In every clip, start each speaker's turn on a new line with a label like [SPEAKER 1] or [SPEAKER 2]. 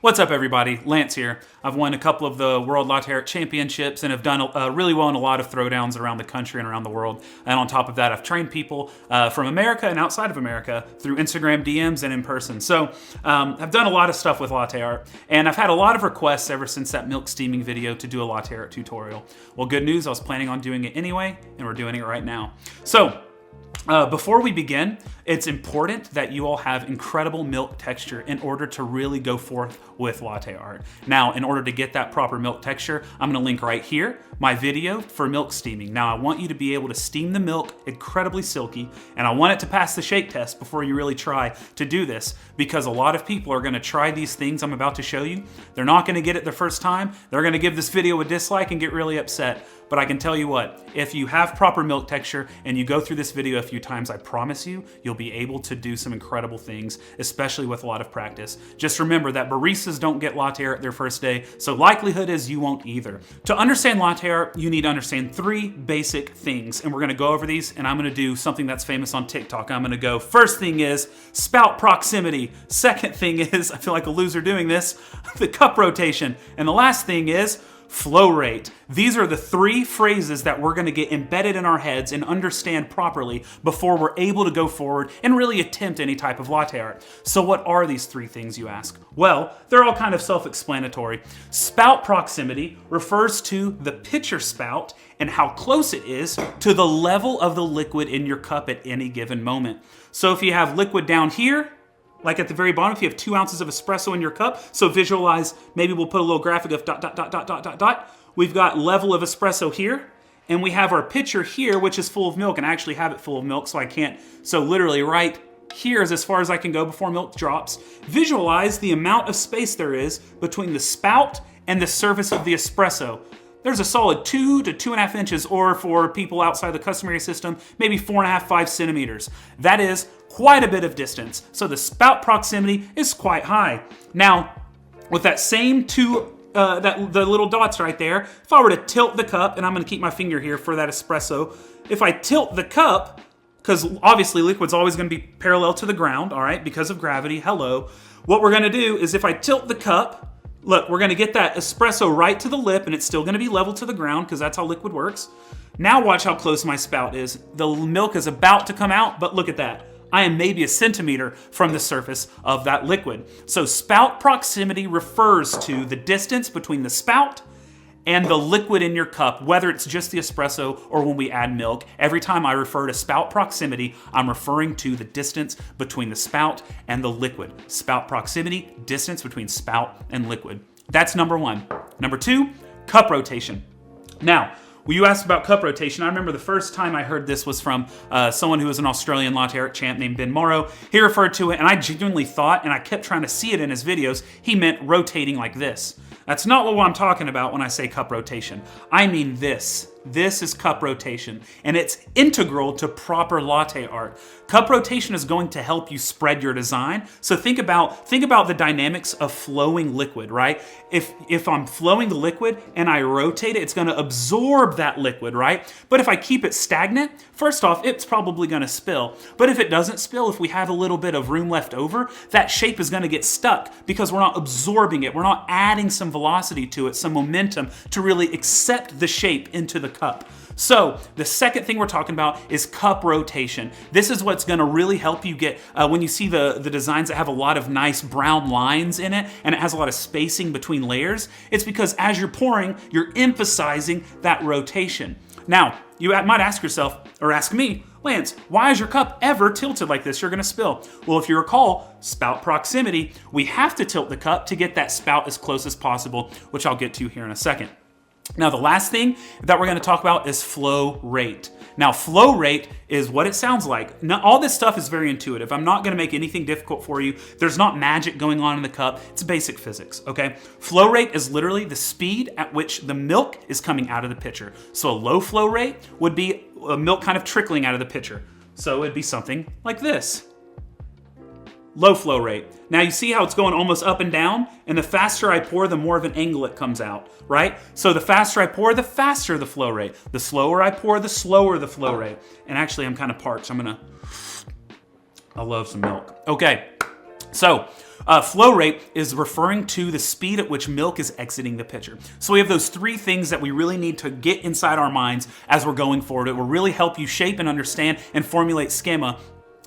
[SPEAKER 1] What's up, everybody? Lance here. I've won a couple of the World Latte Art Championships and have done really well in a lot of throwdowns around the country and around the world. And on top of that, I've trained people from America and outside of America through Instagram DMs and in person. So I've done a lot of stuff with latte art, and I've had a lot of requests ever since that milk steaming video to do a latte art tutorial. Well, good news, I was planning on doing it anyway, and we're doing it right now. So before we begin, it's important that you all have incredible milk texture in order to really go forth with latte art. Now, in order to get that proper milk texture, I'm gonna link right here my video for milk steaming. Now, I want you to be able to steam the milk incredibly silky, and I want it to pass the shake test before you really try to do this, because a lot of people are gonna try these things I'm about to show you. They're not gonna get it the first time. They're gonna give this video a dislike and get really upset. But I can tell you what, if you have proper milk texture and you go through this video a few times, I promise you, you'll be able to do some incredible things, especially with a lot of practice. Just remember that baristas don't get latte art their first day, so likelihood is you won't either. To understand latte art, you need to understand 3 basic things, and we're gonna go over these, and I'm gonna do something that's famous on TikTok. I'm gonna go, first thing is spout proximity. Second thing is, I feel like a loser doing this, the cup rotation. And the last thing is flow rate. These are the 3 phrases that we're gonna get embedded in our heads and understand properly before we're able to go forward and really attempt any type of latte art. So what are these 3 things, you ask? Well, they're all kind of self-explanatory. Spout proximity refers to the pitcher spout and how close it is to the level of the liquid in your cup at any given moment. So if you have liquid down here, like at the very bottom, if you have 2 ounces of espresso in your cup, so visualize, maybe we'll put a little graphic of ... We've got level of espresso here, and we have our pitcher here, which is full of milk, and I actually have it full of milk, so I can't, so literally right here is as far as I can go before milk drops. Visualize the amount of space there is between the spout and the surface of the espresso. There's a solid 2 to 2.5 inches, or for people outside the customary system, maybe 4.5, 5 centimeters. That is quite a bit of distance. So the spout proximity is quite high. Now, with that same the little dots right there, if I were to tilt the cup, and I'm gonna keep my finger here for that espresso, if I tilt the cup, because obviously liquid's always gonna be parallel to the ground, all right, because of gravity, hello. What we're gonna do is if I tilt the cup, look, we're gonna get that espresso right to the lip, and it's still gonna be level to the ground, because that's how liquid works. Now watch how close my spout is. The milk is about to come out, but look at that. I am maybe a centimeter from the surface of that liquid. So spout proximity refers to the distance between the spout and the liquid in your cup, whether it's just the espresso or when we add milk. Every time I refer to spout proximity, I'm referring to the distance between the spout and the liquid. Spout proximity, distance between spout and liquid. That's number 1. Number 2, cup rotation. Now, when you asked about cup rotation, I remember the first time I heard this was from someone who was an Australian latte art champ named Ben Morrow. He referred to it, and I genuinely thought, and I kept trying to see it in his videos, he meant rotating like this. That's not what I'm talking about when I say cup rotation. I mean this. This is cup rotation, and it's integral to proper latte art. Cup rotation is going to help you spread your design. So think about the dynamics of flowing liquid, right? If I'm flowing the liquid and I rotate it, it's gonna absorb that liquid, right? But if I keep it stagnant, first off, it's probably gonna spill. But if it doesn't spill, if we have a little bit of room left over, that shape is gonna get stuck because we're not absorbing it. We're not adding some velocity to it, some momentum to really accept the shape into the cup. So the second thing we're talking about is cup rotation. This is what's gonna really help you get, when you see the designs that have a lot of nice brown lines in it, and it has a lot of spacing between layers, it's because as you're pouring, you're emphasizing that rotation. Now, you might ask yourself, or ask me, Lance, why is your cup ever tilted like this? You're gonna spill. Well, if you recall, spout proximity, we have to tilt the cup to get that spout as close as possible, which I'll get to here in a second. Now, the last thing that we're gonna talk about is flow rate. Now, flow rate is what it sounds like. Now, all this stuff is very intuitive. I'm not gonna make anything difficult for you. There's not magic going on in the cup. It's basic physics, okay? Flow rate is literally the speed at which the milk is coming out of the pitcher. So a low flow rate would be milk kind of trickling out of the pitcher. So it'd be something like this. Low flow rate. Now you see how it's going almost up and down, and the faster I pour, the more of an angle it comes out, right? So the faster I pour, the faster the flow rate. The slower I pour, the slower the flow rate. And actually I'm kind of parched, I love some milk. Okay, So, flow rate is referring to the speed at which milk is exiting the pitcher. So we have those three things that we really need to get inside our minds as we're going forward. It will really help you shape and understand and formulate schema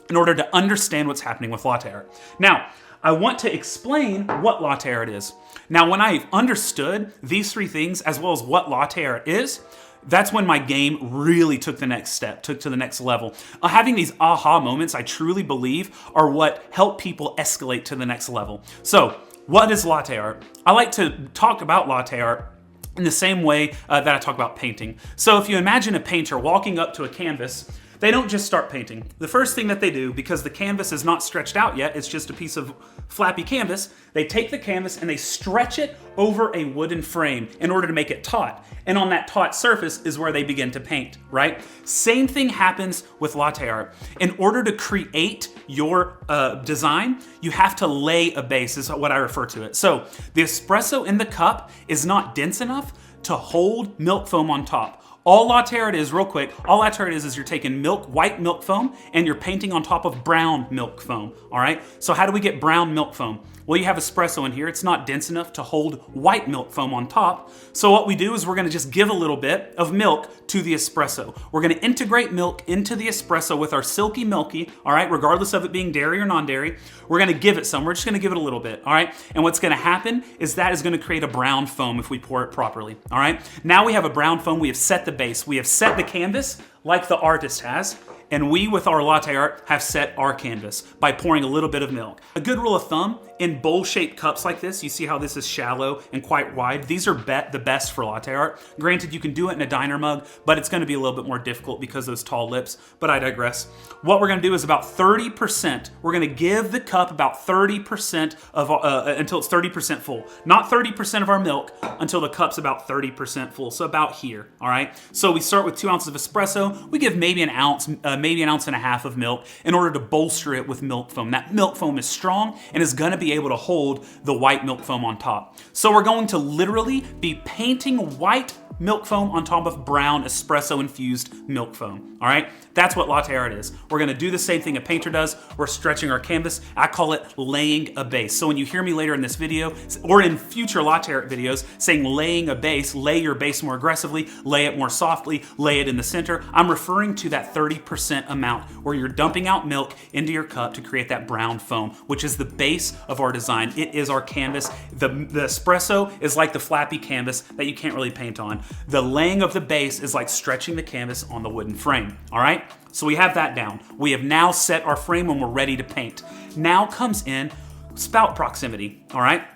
[SPEAKER 1] in order to understand what's happening with latte art. Now, I want to explain what latte art is. Now, when I understood these three things as well as what latte art is, that's when my game really took the next step, took to the next level. Having these aha moments, I truly believe, are what help people escalate to the next level. So, what is latte art? I like to talk about latte art in the same way that I talk about painting. So if you imagine a painter walking up to a canvas, they don't just start painting. The first thing that they do, because the canvas is not stretched out yet, it's just a piece of flappy canvas, they take the canvas and they stretch it over a wooden frame in order to make it taut. And on that taut surface is where they begin to paint, right? Same thing happens with latte art. In order to create your design, you have to lay a base, is what I refer to it. So the espresso in the cup is not dense enough to hold milk foam on top. All latte art is, real quick, all latte art is you're taking white milk foam and you're painting on top of brown milk foam, all right? So how do we get brown milk foam? Well, you have espresso in here. It's not dense enough to hold white milk foam on top. So what we do is we're gonna just give a little bit of milk to the espresso. We're gonna integrate milk into the espresso with our silky milky, all right, regardless of it being dairy or non-dairy. We're gonna give it some. We're just gonna give it a little bit, all right? And what's gonna happen is that is gonna create a brown foam if we pour it properly, all right? Now we have a brown foam. We have set the base. We have set the canvas like the artist has. And we, with our latte art, have set our canvas by pouring a little bit of milk. A good rule of thumb, in bowl-shaped cups like this, you see how this is shallow and quite wide? These are the best for latte art. Granted, you can do it in a diner mug, but it's gonna be a little bit more difficult because of those tall lips, but I digress. What we're gonna do is about 30%, we're gonna give the cup about 30% of, until it's 30% full. Not 30% of our milk until the cup's about 30% full, so about here, all right? So we start with 2 ounces of espresso, we give maybe an ounce, maybe an ounce and a half of milk in order to bolster it with milk foam. That milk foam is strong and is gonna be able to hold the white milk foam on top. So we're going to literally be painting white milk foam on top of brown espresso infused milk foam, all right? That's what latte art is. We're gonna do the same thing a painter does. We're stretching our canvas. I call it laying a base. So when you hear me later in this video, or in future latte art videos, saying laying a base, lay your base more aggressively, lay it more softly, lay it in the center, I'm referring to that 30% amount where you're dumping out milk into your cup to create that brown foam, which is the base of our design. It is our canvas. The espresso is like the flappy canvas that you can't really paint on. The laying of the base is like stretching the canvas on the wooden frame, all right? So we have that down. We have now set our frame and we're ready to paint. Now comes in spout proximity, all right?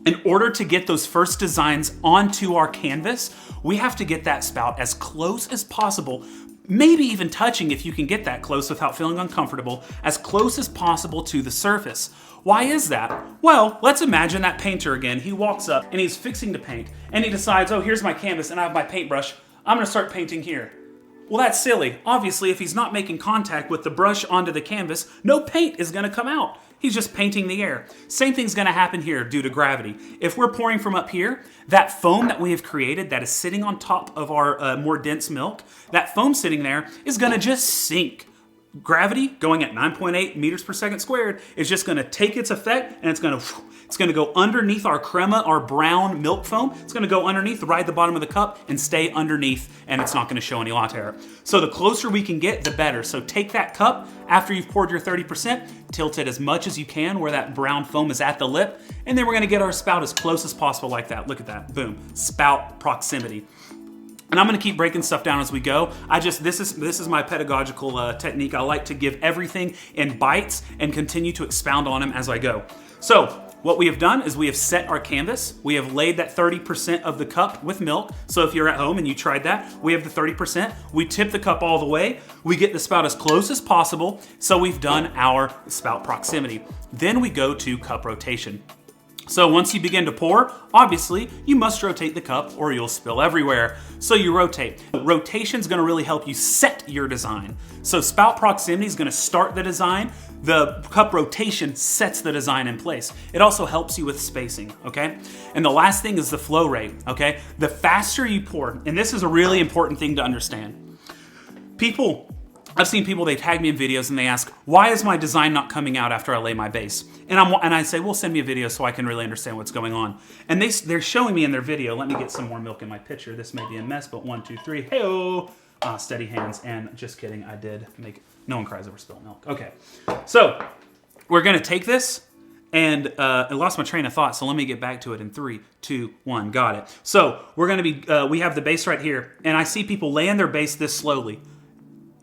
[SPEAKER 1] In order to get those first designs onto our canvas, we have to get that spout as close as possible, maybe even touching, if you can get that close without feeling uncomfortable, as close as possible to the surface. Why is that? Well, let's imagine that painter again. He walks up and he's fixing to paint and he decides, oh, here's my canvas and I have my paintbrush. I'm gonna start painting here. Well, that's silly. Obviously, if he's not making contact with the brush onto the canvas, no paint is gonna come out. He's just painting the air. Same thing's gonna happen here due to gravity. If we're pouring from up here, that foam that we have created that is sitting on top of our more dense milk, that foam sitting there is gonna just sink. Gravity going at 9.8 meters per second squared is just gonna take its effect and it's gonna go underneath our crema, our brown milk foam. It's gonna go underneath, right at the bottom of the cup and stay underneath, and it's not gonna show any latte art. So the closer we can get, the better. So take that cup after you've poured your 30%, tilt it as much as you can where that brown foam is at the lip, and then we're gonna get our spout as close as possible like that. Look at that, boom, spout proximity. And I'm gonna keep breaking stuff down as we go. This is my pedagogical technique. I like to give everything in bites and continue to expound on them as I go. So what we have done is we have set our canvas. We have laid that 30% of the cup with milk. So if you're at home and you tried that, we have the 30%. We tip the cup all the way. We get the spout as close as possible. So we've done our spout proximity. Then we go to cup rotation. So once you begin to pour, obviously, you must rotate the cup or you'll spill everywhere. So you rotate. Rotation's gonna really help you set your design. So spout proximity is gonna start the design. The cup rotation sets the design in place. It also helps you with spacing, okay? And the last thing is the flow rate, okay? The faster you pour, and this is a really important thing to understand. People I've seen people, they tag me in videos and they ask, why is my design not coming out after I lay my base? And I say, well, send me a video so I can really understand what's going on. And they're showing me in their video, let me get some more milk in my pitcher. This may be a mess, but 1, 2, 3, hey-oh. Steady hands, and just kidding, I did make, no one cries over spilled milk. Okay, so we're gonna take this, and I lost my train of thought, so let me get back to it in 3, 2, 1, got it. So we're gonna be, we have the base right here, and I see people laying their base this slowly,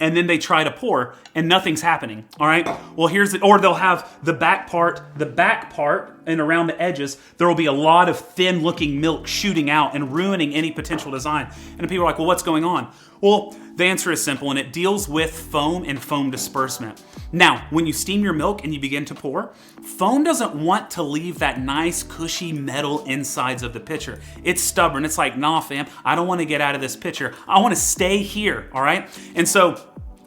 [SPEAKER 1] and then they try to pour, and nothing's happening, all right? Well, or they'll have the back part, and around the edges, there will be a lot of thin-looking milk shooting out and ruining any potential design. And people are like, well, what's going on? Well, the answer is simple, and it deals with foam and foam disbursement. Now, when you steam your milk and you begin to pour, foam doesn't want to leave that nice, cushy metal insides of the pitcher. It's stubborn. It's like, nah, fam, I don't want to get out of this pitcher. I want to stay here, all right? And so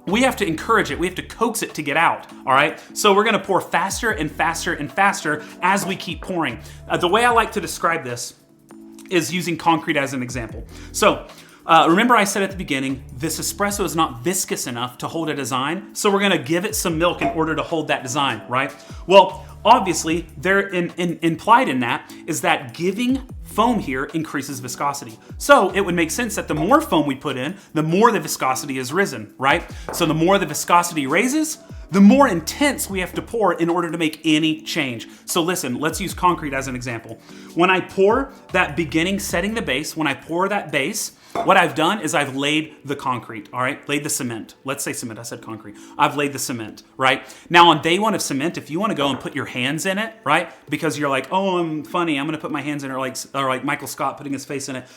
[SPEAKER 1] we have to encourage it. We have to coax it to get out, all right? So we're gonna pour faster and faster and faster as we keep pouring. The way I like to describe this is using concrete as an example. So remember I said at the beginning, this espresso is not viscous enough to hold a design, so we're gonna give it some milk in order to hold that design, right? Well, obviously, implied in that is that giving foam here increases viscosity. So it would make sense that the more foam we put in, the more the viscosity is risen, right? So the more the viscosity raises, the more intense we have to pour in order to make any change. So listen, let's use concrete as an example. When I pour that beginning, setting the base, when I pour that base, what I've done is I've laid the concrete, all right? Laid the cement. Let's say cement, I said concrete. I've laid the cement, right? Now on day one of cement, if you wanna go and put your hands in it, right? Because you're like, oh, I'm funny, I'm gonna put my hands in it, or like Michael Scott putting his face in it.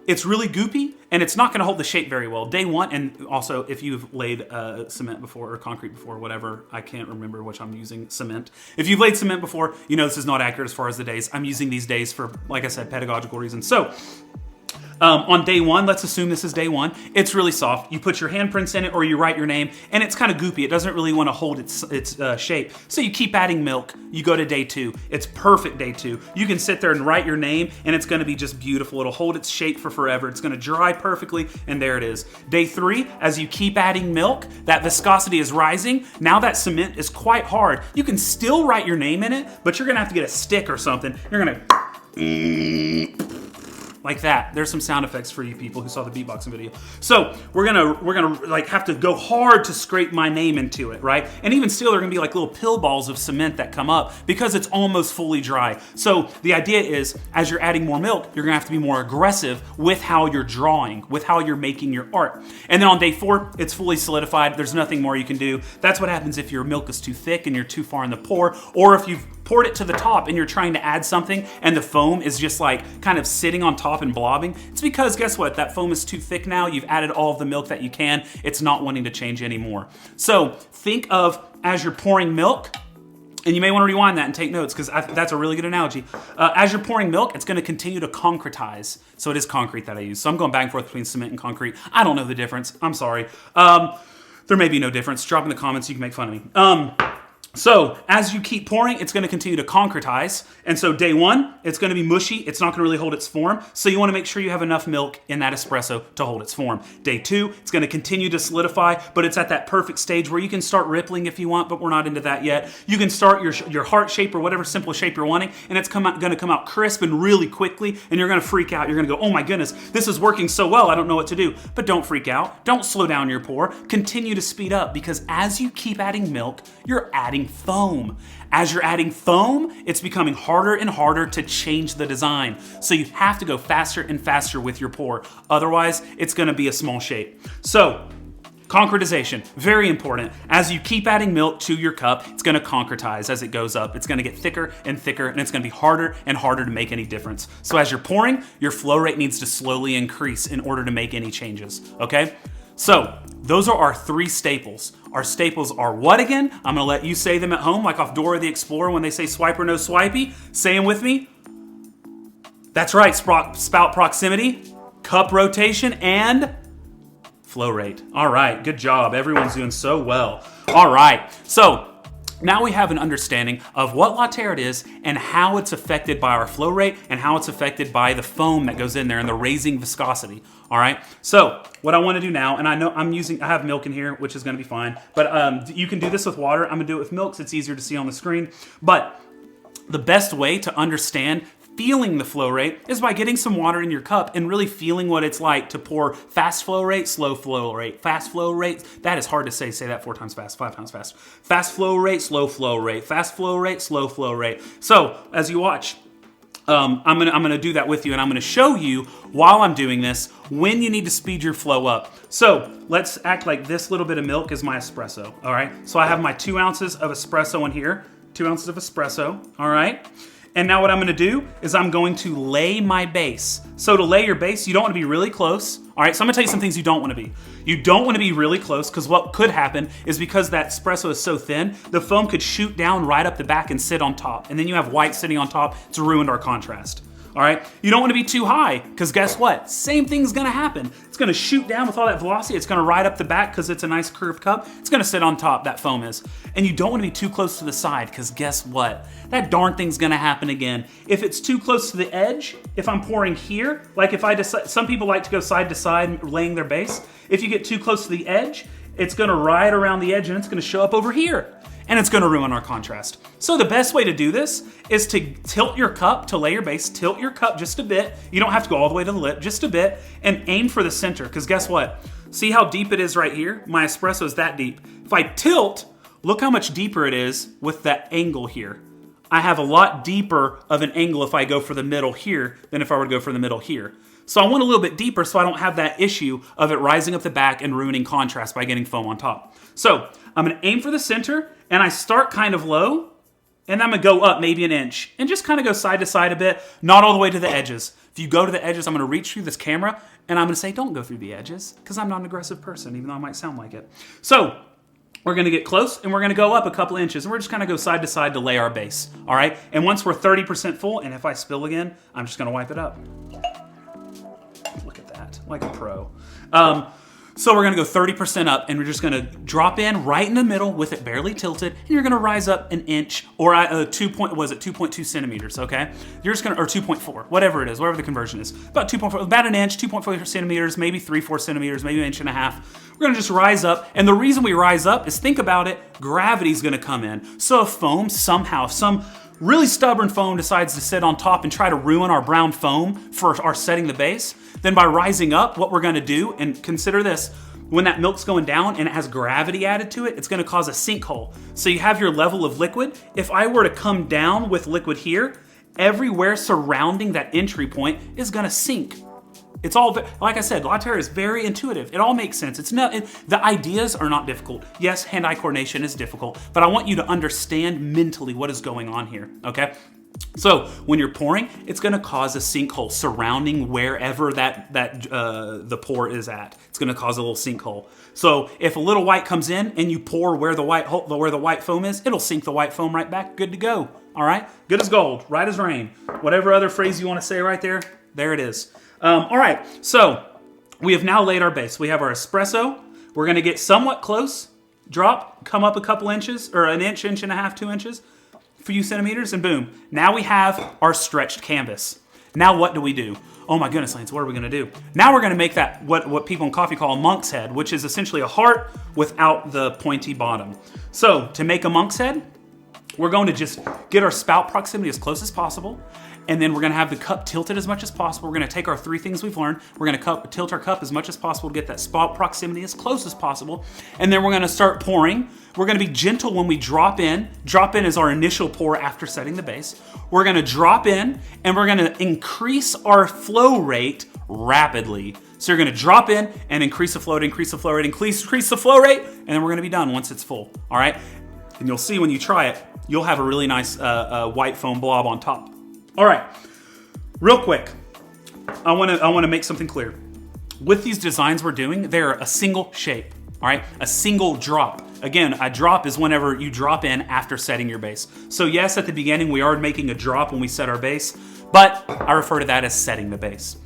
[SPEAKER 1] It's really goopy, and it's not gonna hold the shape very well. Day one, and also if you've laid cement before, or concrete before, whatever, I can't remember which I'm using, cement. If you've laid cement before, you know this is not accurate as far as the days. I'm using these days for, like I said, pedagogical reasons. So, on day one, let's assume this is day one, it's really soft. You put your handprints in it or you write your name, and it's kind of goopy. It doesn't really want to hold its shape. So you keep adding milk. You go to day two. It's perfect day two. You can sit there and write your name, and it's going to be just beautiful. It'll hold its shape for forever. It's going to dry perfectly, and there it is. Day three, as you keep adding milk, that viscosity is rising. Now that cement is quite hard. You can still write your name in it, but you're going to have to get a stick or something. You're going to like that. There's some sound effects for you people who saw the beatboxing video. So we're gonna like have to go hard to scrape my name into it, right? And even still, they're gonna be like little pill balls of cement that come up because it's almost fully dry. So the idea is, as you're adding more milk, you're gonna have to be more aggressive with how you're drawing, with how you're making your art. And then on day four, it's fully solidified. There's nothing more you can do. That's what happens if your milk is too thick and you're too far in the pour, or if you've poured it to the top and you're trying to add something and the foam is just like kind of sitting on top and blobbing. It's because guess what? That foam is too thick now. You've added all of the milk that you can. It's not wanting to change anymore. So think of as you're pouring milk, and you may want to rewind that and take notes because that's a really good analogy. As you're pouring milk, it's going to continue to concretize. So it is concrete that I use. So I'm going back and forth between cement and concrete. I don't know the difference. I'm sorry. There may be no difference. Drop in the comments. You can make fun of me. So as you keep pouring, it's going to continue to concretize. And so day one, it's going to be mushy. It's not going to really hold its form. So you want to make sure you have enough milk in that espresso to hold its form. Day two, it's going to continue to solidify, but it's at that perfect stage where you can start rippling if you want, but we're not into that yet. You can start your heart shape or whatever simple shape you're wanting, and it's going to come out crisp and really quickly, and you're going to freak out. You're going to go, oh my goodness, this is working so well, I don't know what to do. But don't freak out. Don't slow down your pour. Continue to speed up, because as you keep adding milk, you're adding foam. As you're adding foam, it's becoming harder and harder to change the design. So you have to go faster and faster with your pour. Otherwise, it's gonna be a small shape. So, concretization, very important. As you keep adding milk to your cup, it's gonna concretize as it goes up. It's gonna get thicker and thicker, and it's gonna be harder and harder to make any difference. So as you're pouring, your flow rate needs to slowly increase in order to make any changes, okay? So, those are our three staples. Our staples are what again? I'm gonna let you say them at home, like off Dora the Explorer when they say swipe or no swipey. Say them with me. That's right, spout proximity, cup rotation, and flow rate. All right, good job. Everyone's doing so well. All right, so Now we have an understanding of what latte art is and how it's affected by our flow rate and how it's affected by the foam that goes in there and the raising viscosity. All right. So what I want to do now, and I know I have milk in here, which is going to be fine, but you can do this with water. I'm going to do it with milk so it's easier to see on the screen. But the best way to understand feeling the flow rate is by getting some water in your cup and really feeling what it's like to pour fast flow rate, slow flow rate, fast flow rate. That is hard to say. Say that 4 times fast, 5 times fast. Fast flow rate, slow flow rate, fast flow rate, slow flow rate. So as you watch, I'm gonna do that with you, and I'm gonna show you while I'm doing this when you need to speed your flow up. So let's act like this little bit of milk is my espresso. All right. So I have my 2 ounces of espresso in here. 2 ounces of espresso. All right. And now what I'm gonna do is I'm going to lay my base. So to lay your base, you don't wanna be really close. All right, so I'm gonna tell you some things you don't wanna be. You don't wanna be really close, because what could happen is because that espresso is so thin, the foam could shoot down right up the back and sit on top. And then you have white sitting on top. It's ruined our contrast. All right, you don't wanna be too high, because guess what? Same thing's gonna happen. It's gonna shoot down with all that velocity. It's gonna ride up the back because it's a nice curved cup. It's gonna sit on top, that foam is. And you don't wanna be too close to the side, because guess what? That darn thing's gonna happen again. If it's too close to the edge, if I'm pouring here, like if I decide, some people like to go side to side laying their base. If you get too close to the edge, it's gonna ride around the edge and it's gonna show up over here. And it's gonna ruin our contrast. So the best way to do this is to tilt your cup to lay your base, tilt your cup just a bit. You don't have to go all the way to the lip, just a bit, and aim for the center, because guess what? See how deep it is right here? My espresso is that deep. If I tilt, look how much deeper it is with that angle here. I have a lot deeper of an angle if I go for the middle here than if I were to go for the middle here. So I want a little bit deeper so I don't have that issue of it rising up the back and ruining contrast by getting foam on top. So I'm gonna aim for the center, and I start kind of low, and I'm gonna go up maybe an inch and just kind of go side to side a bit, not all the way to the edges. If you go to the edges, I'm gonna reach through this camera and I'm gonna say, don't go through the edges, because I'm not an aggressive person, even though I might sound like it. So we're gonna get close and we're gonna go up a couple inches, and we're just gonna go side to side to lay our base, all right? And once we're 30% full, and if I spill again, I'm just gonna wipe it up. Look at that, like a pro. So we're gonna go 30% up, and we're just gonna drop in right in the middle with it barely tilted, and you're gonna rise up an inch, or 2.2 centimeters, okay? You're just gonna, or 2.4, whatever it is, whatever the conversion is. About 2.4, about an inch, 2.4 centimeters, maybe 3-4 centimeters, maybe an inch and a half. We're gonna just rise up, and the reason we rise up is, think about it, gravity's gonna come in. So if foam somehow, some really stubborn foam decides to sit on top and try to ruin our brown foam for our setting the base, then by rising up, what we're gonna do, and consider this, when that milk's going down and it has gravity added to it, it's gonna cause a sinkhole. So you have your level of liquid. If I were to come down with liquid here, everywhere surrounding that entry point is gonna sink. It's all, like I said, latte art is very intuitive. It all makes sense. It's not, the ideas are not difficult. Yes, hand-eye coordination is difficult, but I want you to understand mentally what is going on here, okay? So when you're pouring, it's gonna cause a sinkhole surrounding wherever the pour is at. It's gonna cause a little sinkhole. So if a little white comes in and you pour where the white foam is, it'll sink the white foam right back, good to go, all right? Good as gold, right as rain. Whatever other phrase you wanna say right there, there it is. All right, so we have now laid our base. We have our espresso. We're gonna get somewhat close, drop, come up a couple inches, or an inch, inch and a half, 2 inches, a few centimeters, and boom. Now we have our stretched canvas. Now what do we do? Oh my goodness, Lance, what are we gonna do? Now we're gonna make that, what people in coffee call a monk's head, which is essentially a heart without the pointy bottom. So to make a monk's head, we're going to just get our spout proximity as close as possible, and then we're gonna have the cup tilted as much as possible. We're gonna take our 3 things we've learned, we're gonna tilt our cup as much as possible to get that spout proximity as close as possible, and then we're gonna start pouring. We're gonna be gentle when we drop in. Drop in is our initial pour after setting the base. We're gonna drop in, and we're gonna increase our flow rate rapidly. So you're gonna drop in and increase the flow rate, increase the flow rate, increase the flow rate, and then we're gonna be done once it's full, all right? And you'll see when you try it, you'll have a really nice white foam blob on top. All right, real quick, I wanna make something clear. With these designs we're doing, they're a single shape, all right? A single drop. Again, a drop is whenever you drop in after setting your base. So yes, at the beginning, we are making a drop when we set our base, but I refer to that as setting the base.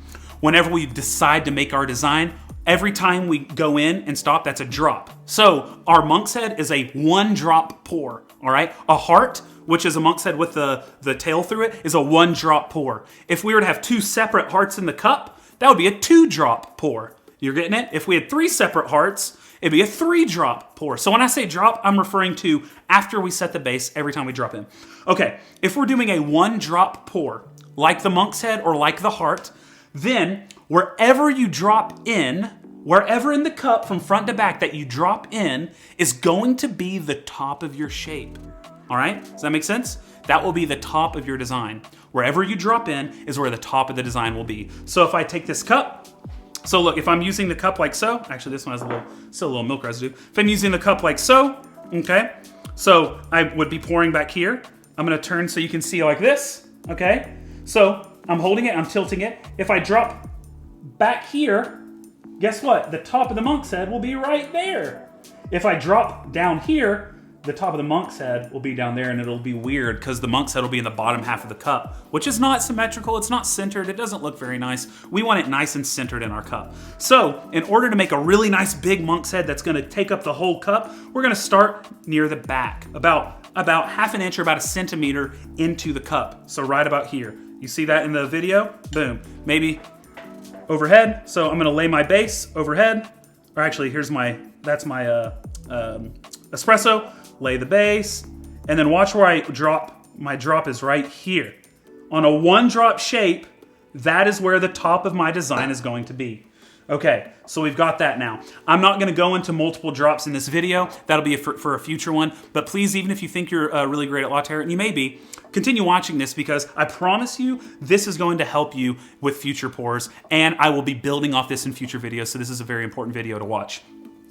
[SPEAKER 1] Whenever we decide to make our design, Every time we go in and stop, that's a drop. So our monk's head is a 1 drop pour, all right? A heart, which is a monk's head with the tail through it, is a 1 drop pour. If we were to have 2 separate hearts in the cup, that would be a 2 drop pour. You're getting it? If we had 3 separate hearts, it'd be a 3 drop pour. So when I say drop, I'm referring to after we set the base every time we drop in. Okay, if we're doing a 1 drop pour, like the monk's head or like the heart, then wherever you drop in, wherever in the cup from front to back that you drop in is going to be the top of your shape. All right, does that make sense? That will be the top of your design. Wherever you drop in is where the top of the design will be. So if I take this cup, so look, if I'm using the cup like so, actually this one has still a little milk residue. If I'm using the cup like so, okay, so I would be pouring back here. I'm gonna turn so you can see like this, okay? So I'm holding it, I'm tilting it. If I drop back here, guess what? The top of the monk's head will be right there. If I drop down here, the top of the monk's head will be down there, and it'll be weird because the monk's head will be in the bottom half of the cup, which is not symmetrical, it's not centered, it doesn't look very nice. We want it nice and centered in our cup. So in order to make a really nice big monk's head that's gonna take up the whole cup, we're gonna start near the back, about half an inch or about a centimeter into the cup. So right about here. You see that in the video? Boom. Maybe overhead. So I'm gonna lay my base overhead, or actually that's my espresso. Lay the base, and then watch where I drop. My drop is right here. On a 1 drop shape, that is where the top of my design is going to be. Okay, so we've got that now. I'm not gonna go into multiple drops in this video. That'll be for a future one, but please, even if you think you're really great at latte art, and you may be, continue watching this because I promise you, this is going to help you with future pours, and I will be building off this in future videos, so this is a very important video to watch.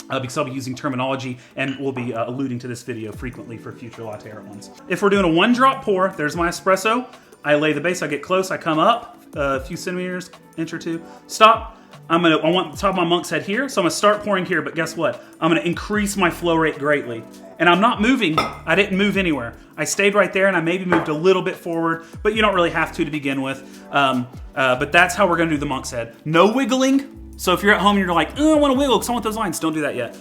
[SPEAKER 1] Because I'll be using terminology and we'll be alluding to this video frequently for future latte art ones. If we're doing a 1 drop pour, there's my espresso. I lay the base, I get close, I come up a few centimeters, inch or 2, stop. I want the top of my monk's head here, so I'm gonna start pouring here, but guess what? I'm gonna increase my flow rate greatly. And I'm not moving, I didn't move anywhere. I stayed right there and I maybe moved a little bit forward, but you don't really have to begin with. But that's how we're gonna do the monk's head. No wiggling. So if you're at home and you're like, oh, I want to wiggle because I want those lines, don't do that yet.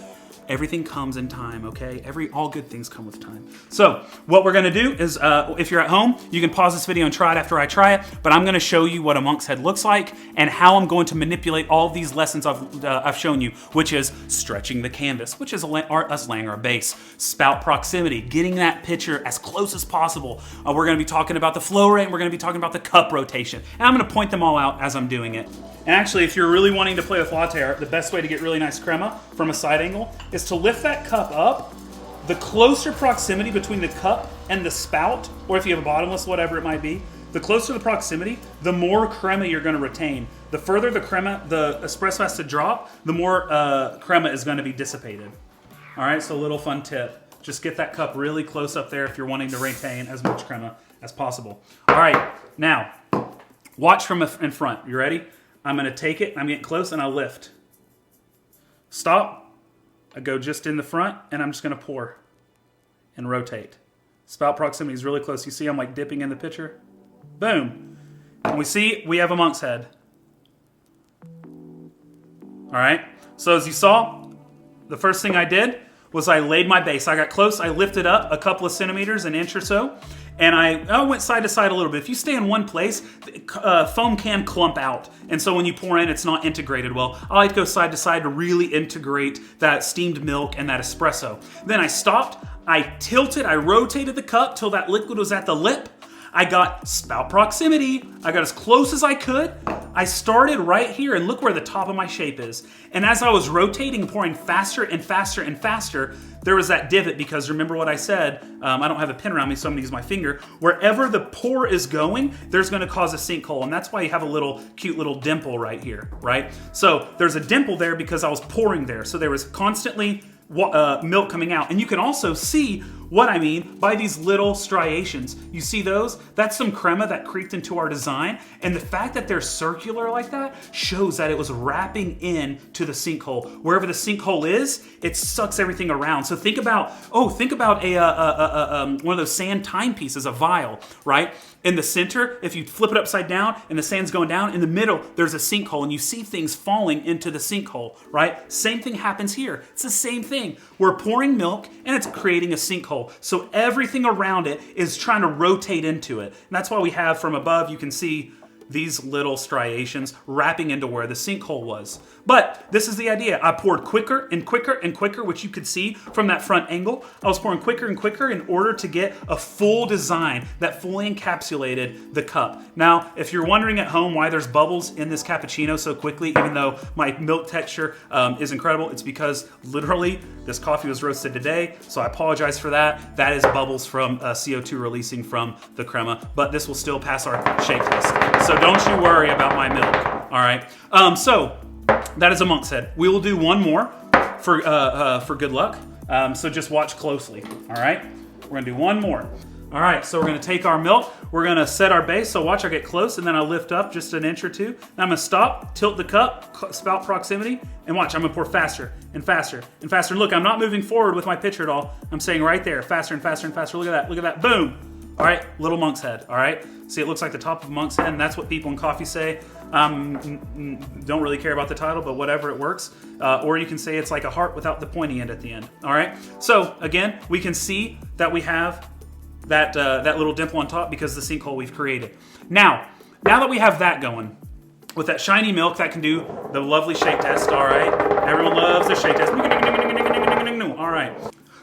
[SPEAKER 1] Everything comes in time, okay? All good things come with time. So what we're gonna do is, if you're at home, you can pause this video and try it after I try it, but I'm gonna show you what a monk's head looks like and how I'm going to manipulate all of these lessons I've shown you, which is stretching the canvas, which is us laying our base, spout proximity, getting that picture as close as possible. We're gonna be talking about the flow rate, and we're gonna be talking about the cup rotation, and I'm gonna point them all out as I'm doing it. And actually, if you're really wanting to play with latte art, the best way to get really nice crema from a side angle is to lift that cup up. The closer proximity between the cup and the spout, or if you have a bottomless, whatever it might be, the closer the proximity, the more crema you're gonna retain. The further the espresso has to drop, the more crema is gonna be dissipated. All right, so a little fun tip. Just get that cup really close up there if you're wanting to retain as much crema as possible. All right, now, watch from in front. You ready? I'm gonna take it, I'm getting close, and I'll lift. Stop. I go just in the front, and I'm just gonna pour and rotate. Spout proximity is really close. You see I'm like dipping in the pitcher? Boom. And we have a monk's head. All right, so as you saw, the first thing I did was I laid my base. I got close, I lifted up a couple of centimeters, an inch or so, and I went side to side a little bit. If you stay in one place, foam can clump out. And so when you pour in, it's not integrated well. I like to go side to side to really integrate that steamed milk and that espresso. Then I stopped, I tilted, I rotated the cup till that liquid was at the lip. I got spout proximity. I got as close as I could. I started right here, and look where the top of my shape is. And as I was rotating, pouring faster and faster and faster, there was that divot, because remember what I said, I don't have a pen around me, so I'm gonna use my finger. Wherever the pour is going, there's gonna cause a sinkhole, and that's why you have a little cute little dimple right here, right? So there's a dimple there because I was pouring there, so there was constantly milk coming out. And you can also see what I mean by these little striations. You see those? That's some crema that creeped into our design, and the fact that they're circular like that shows that it was wrapping in to the sinkhole. Wherever the sinkhole is, it sucks everything around. So think about one of those sand timepieces, a vial, right? In the center, if you flip it upside down and the sand's going down, in the middle, there's a sinkhole, and you see things falling into the sinkhole, right? Same thing happens here. It's the same thing. We're pouring milk, and it's creating a sinkhole. So everything around it is trying to rotate into it. And that's why we have from above, you can see these little striations wrapping into where the sinkhole was. But this is the idea. I poured quicker and quicker and quicker, which you could see from that front angle. I was pouring quicker and quicker in order to get a full design that fully encapsulated the cup. Now, if you're wondering at home why there's bubbles in this cappuccino so quickly, even though my milk texture is incredible, it's because literally this coffee was roasted today, so I apologize for that. That is bubbles from CO2 releasing from the crema, but this will still pass our shake test. So don't you worry about my milk, all right? So that is a monk's head. We will do one more for good luck, so just watch closely, all right? We're gonna do one more. All right, so we're gonna take our milk, we're gonna set our base, so watch I get close, and then I'll lift up just an inch or two. Now I'm gonna stop, tilt the cup, spout proximity, and watch, I'm gonna pour faster and faster and faster. And look, I'm not moving forward with my pitcher at all. I'm saying right there, faster and faster and faster. Look at that, boom. All right, little monk's head, all right? See, it looks like the top of a monk's head, and that's what people in coffee say. Don't really care about the title, but whatever, it works. Or you can say it's like a heart without the pointy end at the end, all right? So again, we can see that we have that little dimple on top because of the sinkhole we've created. Now that we have that going, with that shiny milk that can do the lovely shake test, all right? Everyone loves the shake test. All right.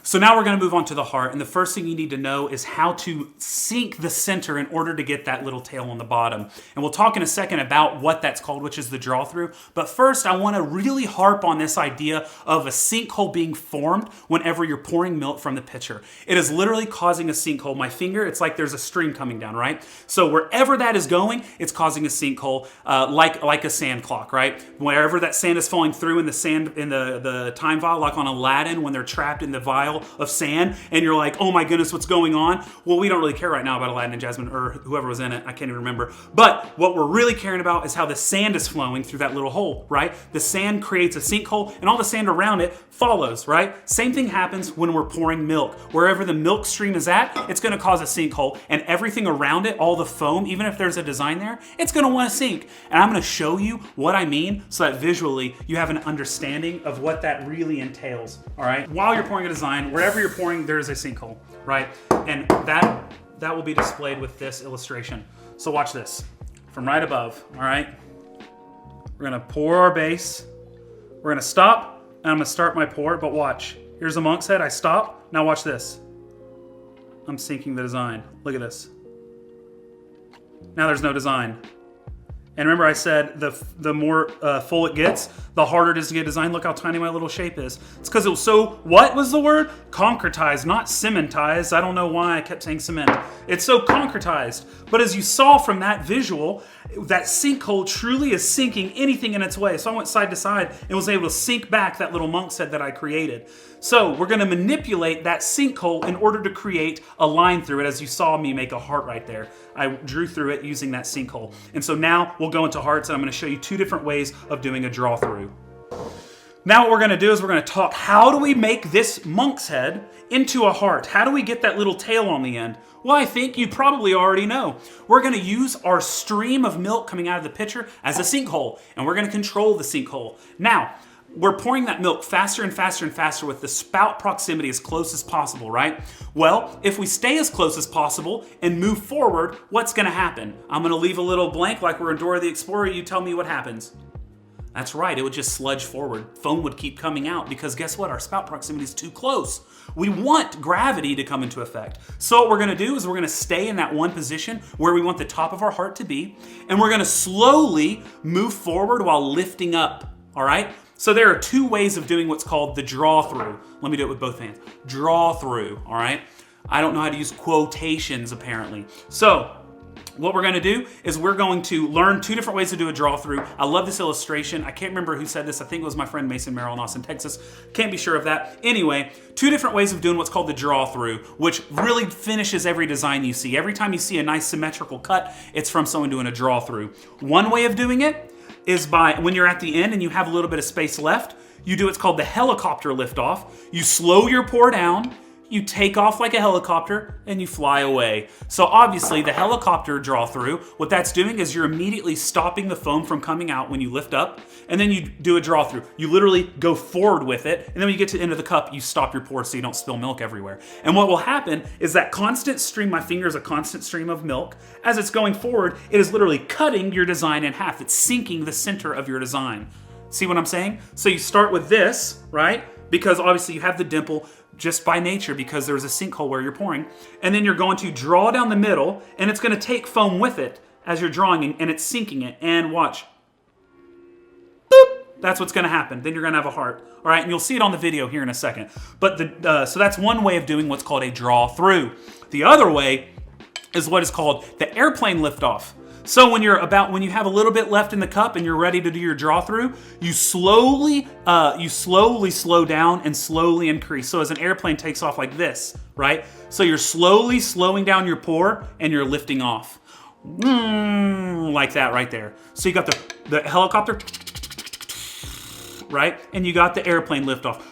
[SPEAKER 1] So now we're gonna move on to the heart, and the first thing you need to know is how to sink the center in order to get that little tail on the bottom. And we'll talk in a second about what that's called, which is the draw through. But first, I wanna really harp on this idea of a sinkhole being formed whenever you're pouring milk from the pitcher. It is literally causing a sinkhole. My finger, it's like there's a stream coming down, right? So wherever that is going, it's causing a sinkhole, like a sand clock, right? Wherever that sand is falling through in the time vial, like on Aladdin when they're trapped in the vial of sand, and you're like, oh my goodness, what's going on? Well, we don't really care right now about Aladdin and Jasmine, or whoever was in it, I can't even remember. But what we're really caring about is how the sand is flowing through that little hole, right? The sand creates a sinkhole, and all the sand around it follows, right? Same thing happens when we're pouring milk. Wherever the milk stream is at, it's gonna cause a sinkhole, and everything around it, all the foam, even if there's a design there, it's gonna wanna sink. And I'm gonna show you what I mean so that visually you have an understanding of what that really entails, all right? While you're pouring a design, wherever you're pouring, there's a sinkhole, right? And that will be displayed with this illustration. So watch this from right above, all right? We're gonna pour our base. We're gonna stop, and I'm gonna start my pour, but watch. Here's a monk's head, I stop. Now watch this. I'm sinking the design. Look at this. Now there's no design. And remember I said the more full it gets, the harder it is to get designed. Look how tiny my little shape is. It's because it was so, what was the word? Concretized, not cementized. I don't know why I kept saying cement. It's so concretized. But as you saw from that visual, that sinkhole truly is sinking anything in its way. So I went side to side and was able to sink back that little monk's head that I created. So we're gonna manipulate that sinkhole in order to create a line through it, as you saw me make a heart right there. I drew through it using that sinkhole. And so now we'll go into hearts, and I'm gonna show you two different ways of doing a draw through. Now what we're gonna do is we're gonna talk, how do we make this monk's head into a heart? How do we get that little tail on the end? Well, I think you probably already know. We're gonna use our stream of milk coming out of the pitcher as a sinkhole, and we're gonna control the sinkhole. Now, we're pouring that milk faster and faster and faster with the spout proximity as close as possible, right? Well, if we stay as close as possible and move forward, what's gonna happen? I'm gonna leave a little blank like we're in Dora the Explorer. You tell me what happens. That's right, it would just sludge forward. Foam would keep coming out because guess what? Our spout proximity is too close. We want gravity to come into effect. So what we're gonna do is we're gonna stay in that one position where we want the top of our heart to be, and we're gonna slowly move forward while lifting up, all right? So there are two ways of doing what's called the draw through. Let me do it with both hands. Draw through, all right? I don't know how to use quotations apparently. So what we're gonna do is we're going to learn 2 different ways to do a draw through. I love this illustration. I can't remember who said this. I think it was my friend Mason Merrill in Austin, Texas. Can't be sure of that. Anyway, 2 different ways of doing what's called the draw through, which really finishes every design you see. Every time you see a nice symmetrical cut, it's from someone doing a draw through. One way of doing it is by, when you're at the end and you have a little bit of space left, you do what's called the helicopter lift off. You slow your pour down, you take off like a helicopter, and you fly away. So obviously the helicopter draw through, what that's doing is you're immediately stopping the foam from coming out when you lift up, and then you do a draw through. You literally go forward with it, and then when you get to the end of the cup, you stop your pour so you don't spill milk everywhere. And what will happen is that constant stream, my finger is a constant stream of milk, as it's going forward, it is literally cutting your design in half. It's sinking the center of your design. See what I'm saying? So you start with this, right? Because obviously you have the dimple, just by nature, because there's a sinkhole where you're pouring. And then you're going to draw down the middle, and it's going to take foam with it as you're drawing, and it's sinking it. And watch. Boop! That's what's going to happen. Then you're going to have a heart. All right, and you'll see it on the video here in a second. But so that's one way of doing what's called a draw through. The other way is what is called the airplane liftoff. So when you have a little bit left in the cup and you're ready to do your draw through, you slowly slow down and slowly increase. So as an airplane takes off like this, right? So you're slowly slowing down your pour and you're lifting off. Like that right there. So you got the helicopter, right? And you got the airplane liftoff.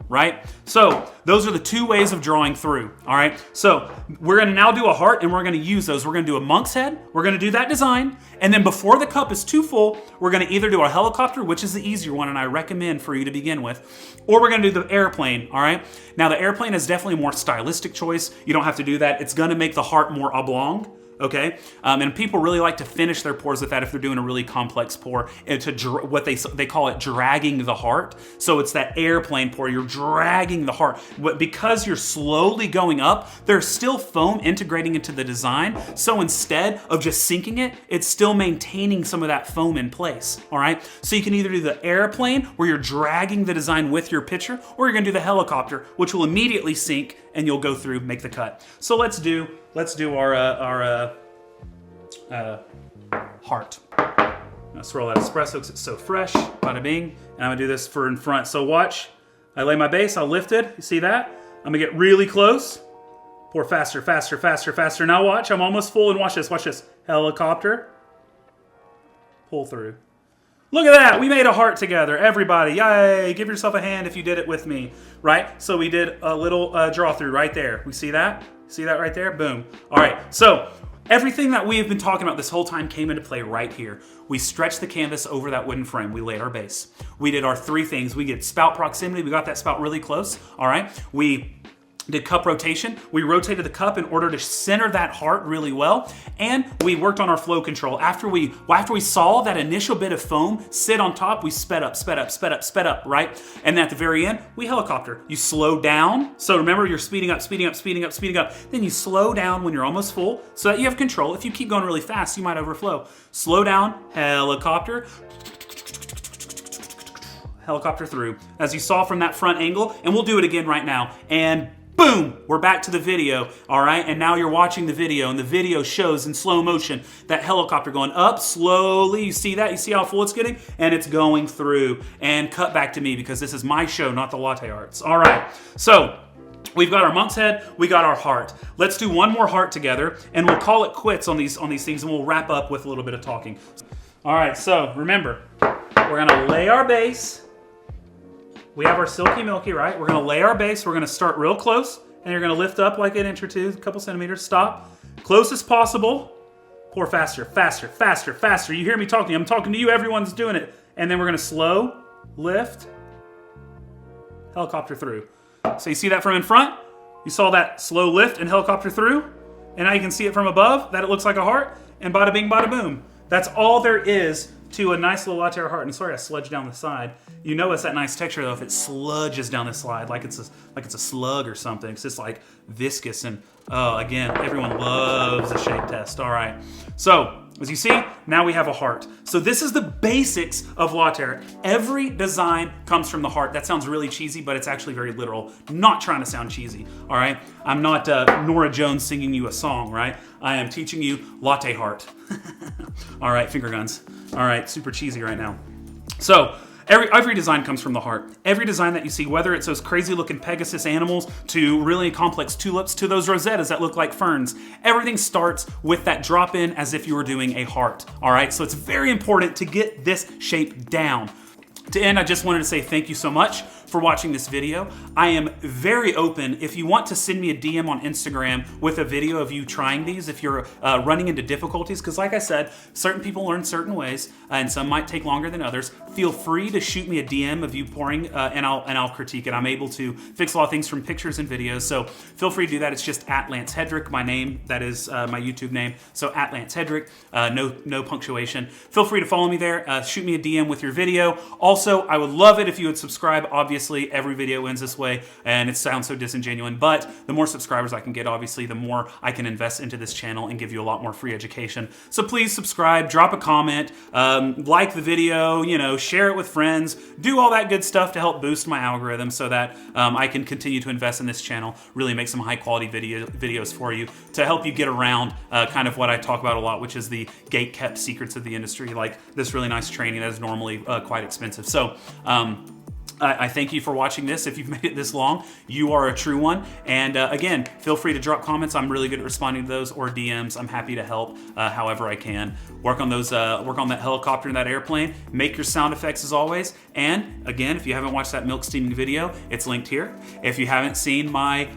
[SPEAKER 1] Right? So those are the 2 ways of drawing through. All right. So we're going to now do a heart, and we're going to use those. We're going to do a monk's head. We're going to do that design. And then before the cup is too full, we're going to either do a helicopter, which is the easier one, and I recommend for you to begin with, or we're going to do the airplane. All right. Now the airplane is definitely a more stylistic choice. You don't have to do that. It's going to make the heart more oblong. Okay, and people really like to finish their pours with that if they're doing a really complex pour, and what they call it dragging the heart. So it's that airplane pour. You're dragging the heart, but because you're slowly going up, there's still foam integrating into the design. So instead of just sinking it, it's still maintaining some of that foam in place. All right, so you can either do the airplane where you're dragging the design with your pitcher, or you're gonna do the helicopter, which will immediately sink and you'll go through, make the cut. So let's do our heart. I'll swirl that espresso because it's so fresh. Bada bing. And I'm gonna do this for in front. So watch. I lay my base. I'll lift it. You see that? I'm gonna get really close. Pour faster, faster, faster, faster. Now watch. I'm almost full. And watch this. Watch this. Helicopter. Pull through. Look at that. We made a heart together. Everybody. Yay. Give yourself a hand if you did it with me. Right? So we did a little draw through right there. We see that? See that right there? Boom. All right. So everything that we have been talking about this whole time came into play right here. We stretched the canvas over that wooden frame. We laid our base. We did our 3 things. We did spout proximity. We got that spout really close. All right. We did cup rotation. We rotated the cup in order to center that heart really well. And we worked on our flow control. After we saw that initial bit of foam sit on top, we sped up, sped up, sped up, sped up, right? And then at the very end, we helicopter. You slow down. So remember, you're speeding up, speeding up, speeding up, speeding up. Then you slow down when you're almost full so that you have control. If you keep going really fast, you might overflow. Slow down, helicopter. Helicopter through. As you saw from that front angle, and we'll do it again right now. And boom, we're back to the video, all right? And now you're watching the video, and the video shows in slow motion that helicopter going up slowly. You see that? You see how full it's getting? And it's going through. And cut back to me because this is my show, not the Latte Arts. All right, so we've got our monk's head, we got our heart. Let's do one more heart together, and we'll call it quits on these things, and we'll wrap up with a little bit of talking. All right, so remember, we're gonna lay our base. We have our silky milky, right? We're gonna lay our base. We're gonna start real close, and you're gonna lift up like an inch or two, a couple centimeters, stop. Close as possible. Pour faster, faster, faster, faster. You hear me talking. I'm talking to you. Everyone's doing it. And then we're gonna slow, lift, helicopter through. So you see that from in front? You saw that slow lift and helicopter through? And now you can see it from above, that it looks like a heart, and bada bing, bada boom. That's all there is to a nice little latte art heart. And sorry I sludged down the side. You know it's that nice texture though if it sludges down the slide like it's a slug or something. It's just like viscous and again, everyone loves a shake test. All right. So As you see, now we have a heart. So this is the basics of latte art. Every design comes from the heart. That sounds really cheesy, but it's actually very literal. Not trying to sound cheesy, all right? I'm not Nora Jones singing you a song, right? I am teaching you latte heart. All right, finger guns. All right, super cheesy right now. So, every design comes from the heart. Every design that you see, whether it's those crazy looking Pegasus animals to really complex tulips to those rosettas that look like ferns, everything starts with that drop in as if you were doing a heart. All right, so it's very important to get this shape down. To end, I just wanted to say thank you so much for watching this video. I am very open. If you want to send me a DM on Instagram with a video of you trying these, if you're running into difficulties, because like I said, certain people learn certain ways, and some might take longer than others. Feel free to shoot me a DM of you pouring, and I'll critique it. I'm able to fix a lot of things from pictures and videos, so feel free to do that. It's just @LanceHedrick, my name. That is my YouTube name. So @LanceHedrick, no punctuation. Feel free to follow me there. Shoot me a DM with your video. Also, I would love it if you would subscribe. Obviously, every video ends this way, and it sounds so disingenuous, but the more subscribers I can get, obviously, the more I can invest into this channel and give you a lot more free education. So please subscribe, drop a comment, like the video, share it with friends, do all that good stuff to help boost my algorithm so that I can continue to invest in this channel, really make some high-quality videos for you to help you get around kind of what I talk about a lot, which is the gate-kept secrets of the industry, like this really nice training that is normally quite expensive. So, I thank you for watching this. If you've made it this long, you are a true one. And again, feel free to drop comments. I'm really good at responding to those, or DMs. I'm happy to help however I can. Work on those. Work on that helicopter and that airplane. Make your sound effects as always. And again, if you haven't watched that milk steaming video, it's linked here. If you haven't seen my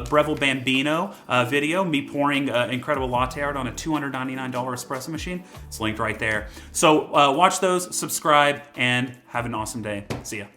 [SPEAKER 1] Breville Bambino video, me pouring incredible latte art on a $299 espresso machine, it's linked right there. So watch those, subscribe, and have an awesome day. See ya.